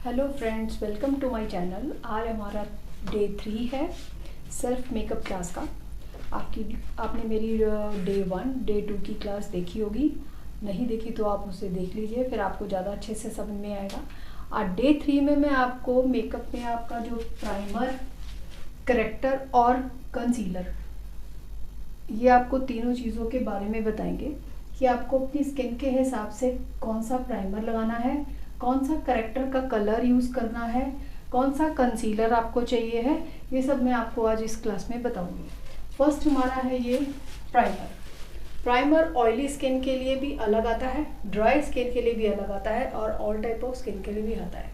Hello friends, welcome to my channel. आज हमारा day 3 है सेल्फ मेकअप क्लास का। आपने मेरी डे 1 डे 2 की क्लास देखी होगी। नहीं देखी तो आप उसे देख लीजिए, फिर आपको ज़्यादा अच्छे से समझ में आएगा। आज डे 3 में मैं आपको मेकअप में आपका जो प्राइमर, करेक्टर और कंसीलर, ये आपको तीनों चीज़ों के बारे में बताएंगे कि आपको अपनी स्किन के हिसाब से कौन सा प्राइमर लगाना है, कौन सा करेक्टर का कलर यूज़ करना है, कौन सा कंसीलर आपको चाहिए है। ये सब मैं आपको आज इस क्लास में बताऊंगी। फर्स्ट हमारा है ये प्राइमर। प्राइमर ऑयली स्किन के लिए भी अलग आता है, ड्राई स्किन के लिए भी अलग आता है और ऑल टाइप ऑफ स्किन के लिए भी आता है।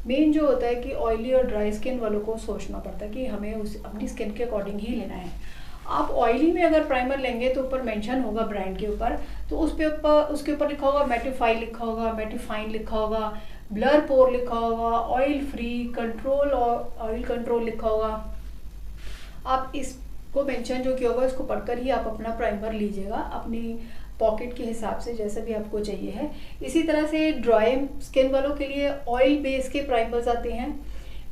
मेन जो होता है कि ऑयली और ड्राई स्किन वालों को सोचना पड़ता है कि हमें अपनी स्किन के अकॉर्डिंग ही लेना है। आप ऑयली में अगर प्राइमर लेंगे तो ऊपर मेंशन होगा ब्रांड के ऊपर, तो उसके ऊपर लिखा होगा मैटिफाई, लिखा होगा मैटिफाइन, लिखा होगा ब्लर पोर, लिखा होगा ऑयल फ्री कंट्रोल और ऑयल कंट्रोल लिखा होगा। आप इसको मेंशन जो किया होगा इसको पढ़कर ही आप अपना प्राइमर लीजिएगा अपनी पॉकेट के हिसाब से, जैसा भी आपको चाहिए है। इसी तरह से ड्राई स्किन वालों के लिए ऑयल बेस के प्राइमर्स आते हैं,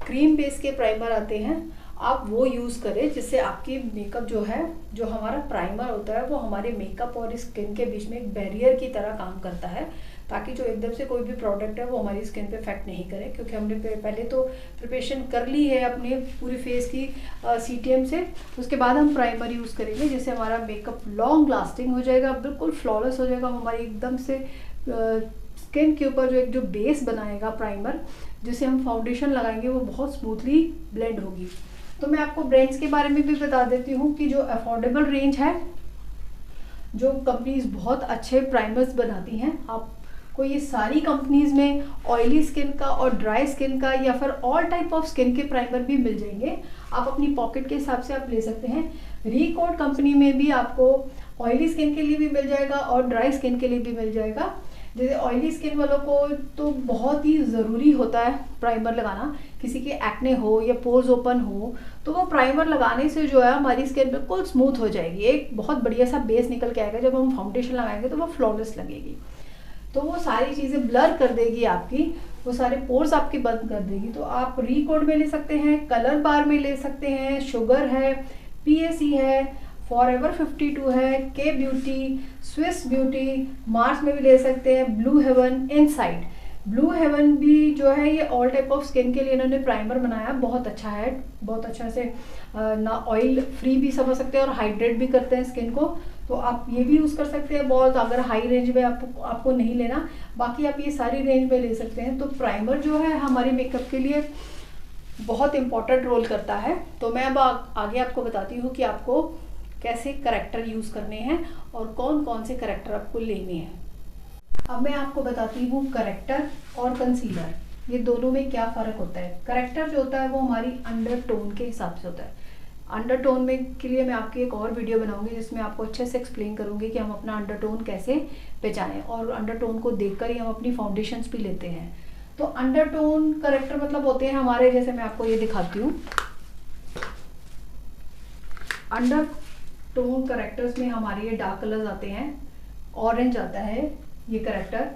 क्रीम बेस के प्राइमर आते हैं। आप वो यूज़ करें जिससे आपकी मेकअप जो है, जो हमारा प्राइमर होता है वो हमारे मेकअप और स्किन के बीच में एक बैरियर की तरह काम करता है, ताकि जो एकदम से कोई भी प्रोडक्ट है वो हमारी स्किन पे इफेक्ट नहीं करे। क्योंकि हमने पहले तो प्रिपरेशन कर ली है अपने पूरी फेस की CTM से, उसके बाद हम प्राइमर यूज़ करेंगे जिससे हमारा मेकअप लॉन्ग लास्टिंग हो जाएगा, बिल्कुल फ्लॉलेस हो जाएगा। हमारी एकदम से स्किन के ऊपर जो एक जो बेस बनाएगा प्राइमर, जिसे हम फाउंडेशन लगाएंगे, वो बहुत स्मूथली ब्लेंड होगी। तो मैं आपको ब्रांड्स के बारे में भी बता देती हूँ कि जो अफोर्डेबल रेंज है, जो कंपनीज बहुत अच्छे प्राइमर्स बनाती हैं, आपको ये सारी कंपनीज में ऑयली स्किन का और ड्राई स्किन का या फिर ऑल टाइप ऑफ स्किन के प्राइमर भी मिल जाएंगे। आप अपनी पॉकेट के हिसाब से आप ले सकते हैं। रिकॉर्ड कंपनी में भी आपको ऑयली स्किन के लिए भी मिल जाएगा और ड्राई स्किन के लिए भी मिल जाएगा। जैसे ऑयली स्किन वालों को तो बहुत ही ज़रूरी होता है प्राइमर लगाना, किसी के एक्ने हो या पोर्स ओपन हो तो वो प्राइमर लगाने से जो है हमारी स्किन बिल्कुल स्मूथ हो जाएगी, एक बहुत बढ़िया सा बेस निकल के आएगा। जब हम फाउंडेशन लगाएंगे तो वो फ्लॉलेस लगेगी, तो वो सारी चीज़ें ब्लर कर देगी आपकी, वो सारे पोर्स आपके बंद कर देगी। तो आप रिकोड में ले सकते हैं, कलर बार में ले सकते हैं, शुगर है, PAC है, फॉरएवर 52 है, के ब्यूटी, स्विस ब्यूटी, मार्स में भी ले सकते हैं, blue heaven, inside. Blue heaven भी जो है ये ऑल टाइप ऑफ स्किन के लिए इन्होंने प्राइमर बनाया, बहुत अच्छा है, बहुत अच्छा से ना ऑयल फ्री भी समझ सकते हैं और हाइड्रेट भी करते हैं स्किन को। तो आप ये भी यूज़ कर सकते हैं। बहुत अगर हाई रेंज में आपको नहीं लेना, बाकी आप ये सारी रेंज में ले सकते हैं। तो प्राइमर जो है हमारे मेकअप के लिए बहुत इंपॉर्टेंट रोल करता है। तो मैं अब आगे आपको बताती हूँ कि आपको कैसे करेक्टर यूज़ करने हैं और कौन कौन से करेक्टर आपको लेने हैं। अब मैं आपको बताती हूँ करेक्टर और कंसीलर, ये दोनों में क्या फ़र्क होता है। करेक्टर जो होता है वो हमारी अंडर टोन के हिसाब से होता है। अंडर टोन में के लिए मैं आपकी एक और वीडियो बनाऊंगी जिसमें आपको अच्छे से एक्सप्लेन करूंगी कि हम अपना अंडर टोन कैसे पहचानें, और अंडर टोन को देखकर ही हम अपनी फाउंडेशंस भी लेते हैं। तो अंडर टोन करेक्टर मतलब होते हैं हमारे, जैसे मैं आपको ये दिखाती हूँ, अंडर टोन करेक्टर्स में हमारे ये डार्क कलर्स आते हैं। ऑरेंज आता है ये करेक्टर,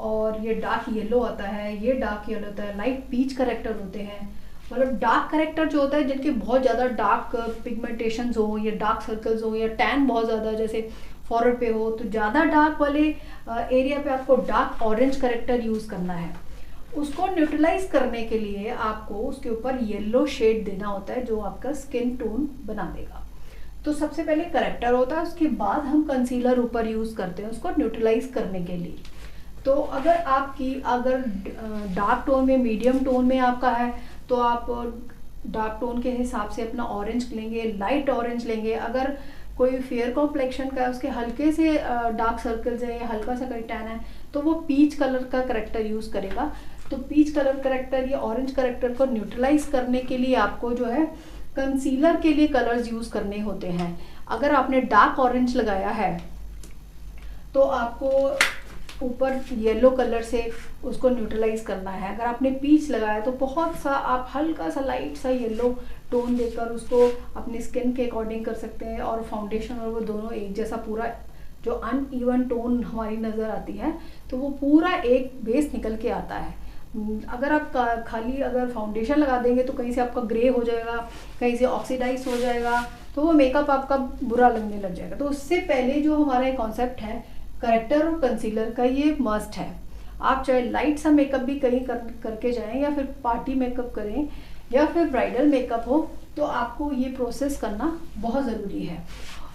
और ये डार्क येलो आता है, ये डार्क येलो होता है, लाइट पीच करेक्टर होते हैं। मतलब डार्क करेक्टर जो होता है जिनके बहुत ज़्यादा डार्क पिगमेंटेशंस हो या डार्क सर्कल्स हो या टैन बहुत ज़्यादा जैसे फॉरवर्ड पे हो, तो ज़्यादा डार्क वाले एरिया पे आपको डार्क ऑरेंज करेक्टर यूज़ करना है। उसको न्यूट्रलाइज करने के लिए आपको उसके ऊपर येलो शेड देना होता है जो आपका स्किन टोन बना देगा। तो सबसे पहले करेक्टर होता है, उसके बाद हम कंसीलर ऊपर यूज़ करते हैं उसको न्यूट्रलाइज करने के लिए। तो अगर डार्क टोन में, मीडियम टोन में आपका है तो आप डार्क टोन के हिसाब से अपना ऑरेंज लेंगे, लाइट ऑरेंज लेंगे। अगर कोई फेयर कॉम्प्लेक्शन का है, उसके हल्के से डार्क सर्कल्स है या हल्का सा कोई टैन है, तो वो पीच कलर का करेक्टर यूज़ करेगा। तो पीच कलर करेक्टर या ऑरेंज करेक्टर को न्यूट्रलाइज करने के लिए आपको जो है कंसीलर के लिए कलर्स यूज़ करने होते हैं। अगर आपने डार्क ऑरेंज लगाया है तो आपको ऊपर येलो कलर से उसको न्यूट्रलाइज करना है। अगर आपने पीच लगाया तो बहुत सा आप हल्का सा लाइट सा येलो टोन देकर उसको अपनी स्किन के अकॉर्डिंग कर सकते हैं, और फाउंडेशन और वो दोनों एक जैसा पूरा जो अनइवन टोन हमारी नज़र आती है तो वो पूरा एक बेस निकल के आता है। अगर आप खाली अगर फाउंडेशन लगा देंगे तो कहीं से आपका ग्रे हो जाएगा, कहीं से ऑक्सीडाइज हो जाएगा, तो वो मेकअप आपका बुरा लगने लग जाएगा। तो उससे पहले जो हमारा ये कॉन्सेप्ट है करेक्टर और कंसीलर का, ये मस्ट है। आप चाहे लाइट सा मेकअप भी कहीं करके जाएं या फिर पार्टी मेकअप करें या फिर ब्राइडल मेकअप हो, तो आपको ये प्रोसेस करना बहुत ज़रूरी है।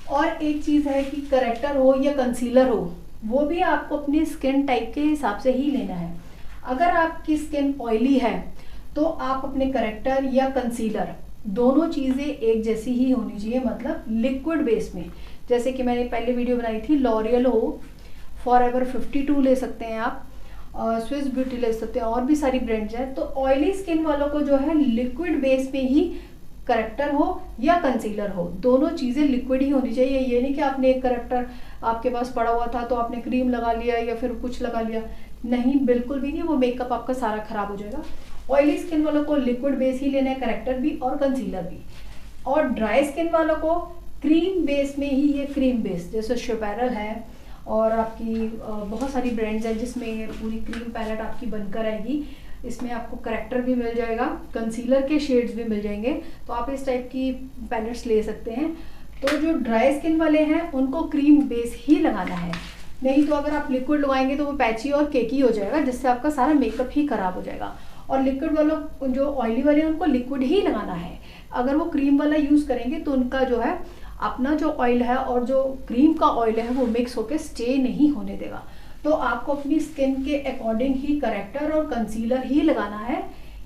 और एक चीज़ है कि करेक्टर हो या कंसीलर हो, वो भी आपको अपनी स्किन टाइप के हिसाब से ही लेना है। अगर आपकी स्किन ऑयली है तो आप अपने करेक्टर या कंसीलर दोनों चीज़ें एक जैसी ही होनी चाहिए, मतलब लिक्विड बेस में। जैसे कि मैंने पहले वीडियो बनाई थी, लॉरियल हो, फॉरएवर 52 ले सकते हैं आप, स्विस ब्यूटी ले सकते हैं, और भी सारी ब्रांड्स हैं। तो ऑयली स्किन वालों को जो है लिक्विड बेस में ही करेक्टर हो या कंसीलर हो, दोनों चीज़ें लिक्विड ही होनी चाहिए। ये नहीं कि आपने एक करेक्टर आपके पास पड़ा हुआ था तो आपने क्रीम लगा लिया या फिर कुछ लगा लिया, नहीं, बिल्कुल भी नहीं, वो मेकअप आपका सारा खराब हो जाएगा। ऑयली स्किन वालों को लिक्विड बेस ही लेना है, करेक्टर भी और कंसीलर भी। और ड्राई स्किन वालों को क्रीम बेस में ही, ये क्रीम बेस जैसे शोपैरल है और आपकी बहुत सारी ब्रांड्स हैं जिसमें पूरी क्रीम पैलेट आपकी बनकर आएगी। इसमें आपको करेक्टर भी मिल जाएगा, कंसीलर के शेड्स भी मिल जाएंगे, तो आप इस टाइप की पैलेट्स ले सकते हैं। तो जो ड्राई स्किन वाले हैं उनको क्रीम बेस ही लगाना है, नहीं तो अगर आप लिक्विड लगाएंगे तो वो पैची और केकी हो जाएगा, जिससे आपका सारा मेकअप ही खराब हो जाएगा। और लिक्विड वालों जो ऑयली वाले हैं उनको लिक्विड ही लगाना है। अगर वो क्रीम वाला यूज़ करेंगे तो उनका जो है अपना जो ऑयल है और जो क्रीम का ऑयल है वो मिक्स होकर स्टे नहीं होने देगा। तो आपको अपनी स्किन के अकॉर्डिंग ही करेक्टर और कंसीलर ही लगाना है।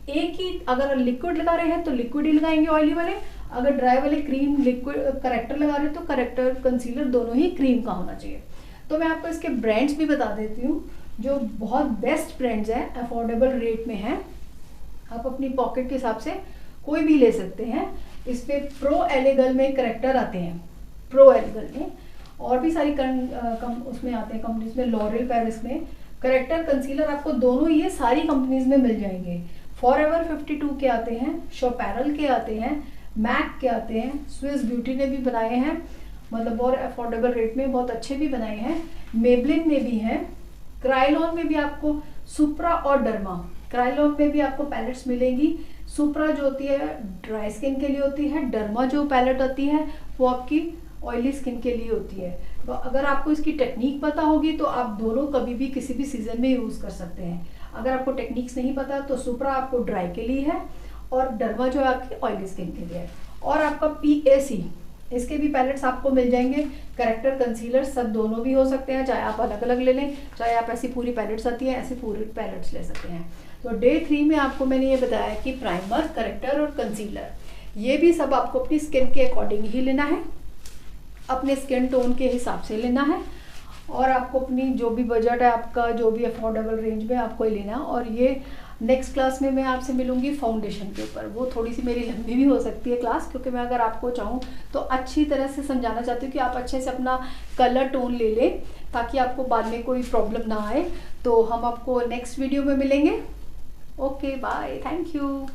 एक ही, अगर लिक्विड लगा रहे हैं तो लिक्विड ही लगाएंगे ऑयली वाले, अगर ड्राई वाले क्रीम लिक्विड करेक्टर लगा रहे हैं तो करेक्टर कंसीलर दोनों ही क्रीम का होना चाहिए। तो मैं आपको इसके ब्रांड्स भी बता देती हूँ जो बहुत बेस्ट ब्रांड्स हैं, अफोर्डेबल रेट में हैं, आप अपनी पॉकेट के हिसाब से कोई भी ले सकते हैं। इस पे प्रो एलेगल में करेक्टर आते हैं, प्रो एलेगल में, और भी सारी उसमें आते हैं कंपनीज में, लॉरियल पेरिस में करेक्टर कंसीलर आपको दोनों ये सारी कंपनीज में मिल जाएंगे। फॉरएवर 52 के आते हैं, शोपैरल के आते हैं, मैक के आते हैं, स्विस ब्यूटी ने भी बनाए हैं, मतलब और अफोर्डेबल रेट में बहुत अच्छे भी बनाए हैं। मेबलिन में भी हैं, क्राइलॉन में भी आपको सुप्रा और डर्मा, क्राइलॉन में भी आपको पैलेट्स मिलेंगी। सुप्रा जो होती है ड्राई स्किन के लिए होती है, डर्मा जो पैलेट होती है वो आपकी ऑयली स्किन के लिए होती है। तो अगर आपको इसकी टेक्निक पता होगी तो आप दोनों कभी भी किसी भी सीजन में यूज़ कर सकते हैं। अगर आपको टेक्निक्स नहीं पता तो सुप्रा आपको ड्राई के लिए है और डर्मा जो है आपकी ऑयली स्किन के लिए है। और आपका PAC, इसके भी पैलेट्स आपको मिल जाएंगे, करेक्टर कंसीलर सब दोनों भी हो सकते हैं, चाहे आप अलग अलग ले लें, चाहे आप ऐसी पूरी पैलेट्स आती हैं ऐसी पूरी पैलेट्स ले सकते हैं। तो डे 3 में आपको मैंने ये बताया कि प्राइमर, करेक्टर और कंसीलर, ये भी सब आपको अपनी स्किन के अकॉर्डिंग ही लेना है, अपने स्किन टोन के हिसाब से लेना है, और आपको अपनी जो भी बजट है आपका, जो भी अफोर्डेबल रेंज में आपको ही लेना है। और ये नेक्स्ट क्लास में मैं आपसे मिलूंगी फाउंडेशन के ऊपर, वो थोड़ी सी मेरी लंबी भी हो सकती है क्लास, क्योंकि मैं अगर आपको चाहूँ तो अच्छी तरह से समझाना चाहती हूँ कि आप अच्छे से अपना कलर टोन ले लें ताकि आपको बाद में कोई प्रॉब्लम ना आए। तो हम आपको नेक्स्ट वीडियो में मिलेंगे। Okay, bye, thank you.